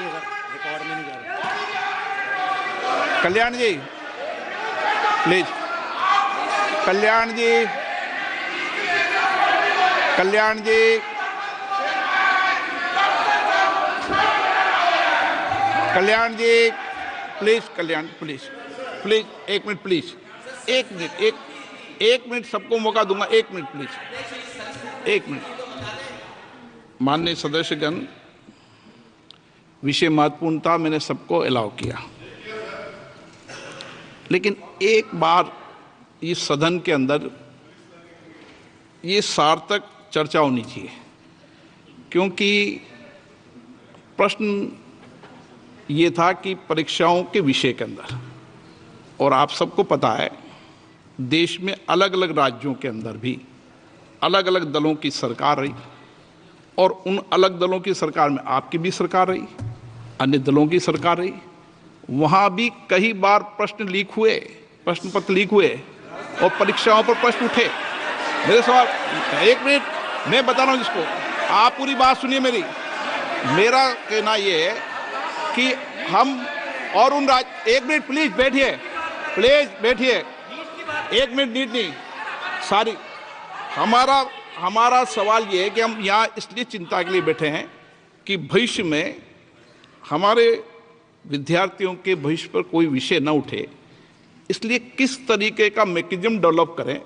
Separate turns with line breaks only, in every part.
रही है sir, record में नहीं जा रही।
Kalyan ji please, Kalyan ji, Kalyan ji, Kalyan ji please, Kalyan please, please 1 minute please, 1 minute, एक मिनट सबको मौका दूंगा, 1 मिनट प्लीज, 1 मिनट। माननीय सदस्यगण, विषय महत्वपूर्ण था, मैंने सबको अलाउ किया, लेकिन एक बार इस सदन के अंदर ये सार्थक चर्चा होनी चाहिए, क्योंकि प्रश्न ये था कि परीक्षाओं के विषय के अंदर, और आप सबको पता है देश में अलग अलग राज्यों के अंदर भी अलग अलग दलों की सरकार रही, और उन अलग दलों की सरकार में आपकी भी सरकार रही, अन्य दलों की सरकार रही। वहाँ भी कई बार प्रश्न लीक हुए, प्रश्न पत्र लीक हुए और परीक्षाओं पर प्रश्न उठे। मेरे सवाल, 1 मिनट मैं बता रहा हूँ जिसको, आप पूरी बात सुनिए मेरी। मेरा कहना ये है कि हम और उन 1 मिनट प्लीज बैठिए, प्लीज बैठिए, 1 मिनट नीट नहीं सारी। हमारा सवाल ये है कि हम यहाँ इसलिए चिंता के लिए बैठे हैं कि भविष्य में हमारे विद्यार्थियों के भविष्य पर कोई विषय न उठे, इसलिए किस तरीके का मैकेनिज्म डेवलप करें,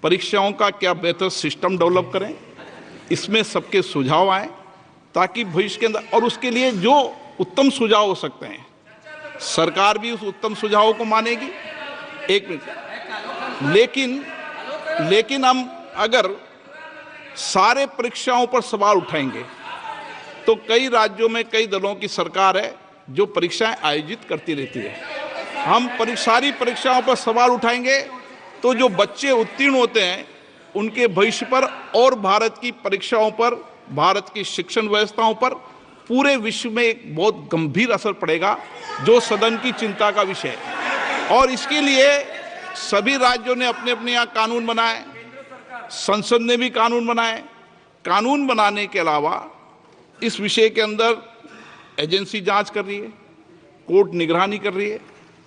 परीक्षाओं का क्या बेहतर सिस्टम डेवलप करें, इसमें सबके सुझाव आए ताकि भविष्य के अंदर, और उसके लिए जो उत्तम सुझाव हो सकते हैं सरकार भी उस उत्तम सुझावों को मानेगी। 1 मिनट, लेकिन हम अगर सारे परीक्षाओं पर सवाल उठाएंगे तो कई राज्यों में कई दलों की सरकार है जो परीक्षाएं आयोजित करती रहती है। हम सारी परीक्षाओं पर सवाल उठाएंगे तो जो बच्चे उत्तीर्ण होते हैं उनके भविष्य पर और भारत की परीक्षाओं पर, भारत की शिक्षण व्यवस्थाओं पर, पूरे विश्व में एक बहुत गंभीर असर पड़ेगा, जो सदन की चिंता का विषय है। और इसके लिए सभी राज्यों ने अपने अपने यहाँ कानून बनाए, संसद ने भी कानून बनाए। कानून बनाने के अलावा इस विषय के अंदर एजेंसी जांच कर रही है, कोर्ट निगरानी कर रही है।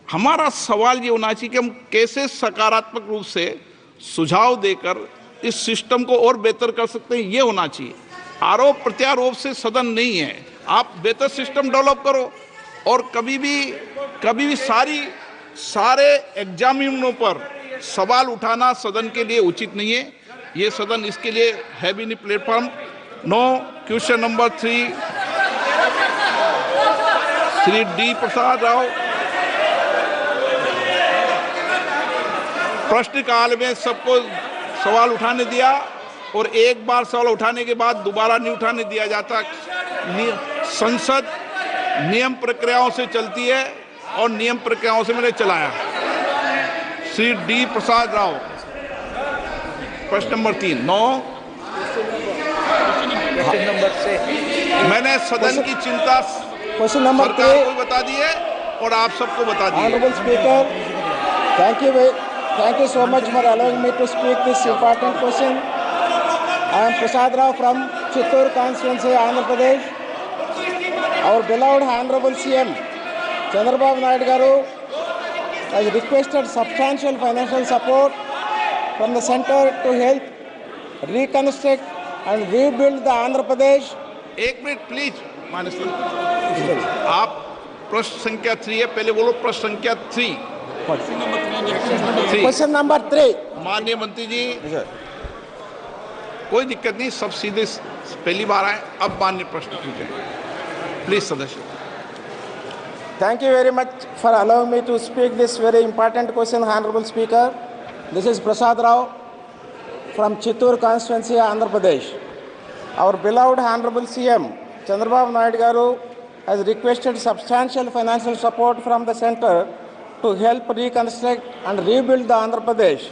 हमारा सवाल ये होना चाहिए कि हम कैसे सकारात्मक रूप से सुझाव देकर इस सिस्टम को और बेहतर कर सकते हैं, ये होना चाहिए। आरोप प्रत्यारोप से सदन नहीं है, आप बेहतर सिस्टम डेवलप करो। और कभी भी सारे एग्जामिनरों पर सवाल उठाना सदन के लिए उचित नहीं है। ये सदन इसके लिए है भी नहीं platform. No question number 3, Shri D Prasad Rao. प्रश्नकाल में सबको सवाल उठाने दिया, और एक बार सवाल उठाने के बाद दोबारा नहीं उठाने दिया जाता। संसद नियम प्रक्रियाओं से चलती है और नियम प्रक्रियाओं से मैंने चलाया। श्री डी प्रसाद राव, प्रश्न नंबर 3। 9
क्वेश्चन नंबर 6
मैंने सदन की चिंता
क्वेश्चन नंबर
सरकार को बता दी है और आप सबको बता दी है।
Honorable Speaker, thank you so much for allowing me to speak this important question. I am Prasad Rao from Chittoor constituency, Andhra Pradesh. Our beloved Honorable CM Chandrababu Naidu Garu has requested substantial financial support from the center to help reconstruct and rebuild the Andhra Pradesh.
1 minute please, माननीय आप प्रश्न संख्या 3 है, पहले बोलो प्रश्न संख्या 3।
Question number 3.
माननीय मंत्री जी, कोई दिक्कत नहीं, सब सीधे पहली बार आए। अब माननीय प्रश्न पूछें प्लीज सदस्य।
Thank you very much for allowing me to speak this very important question, Honorable Speaker. This is Prasad Rao from Chittoor constituency, Andhra Pradesh. Our beloved Honorable CM Chandrababu Naidu Garu has requested substantial financial support from the center to help reconstruct and rebuild the Andhra Pradesh.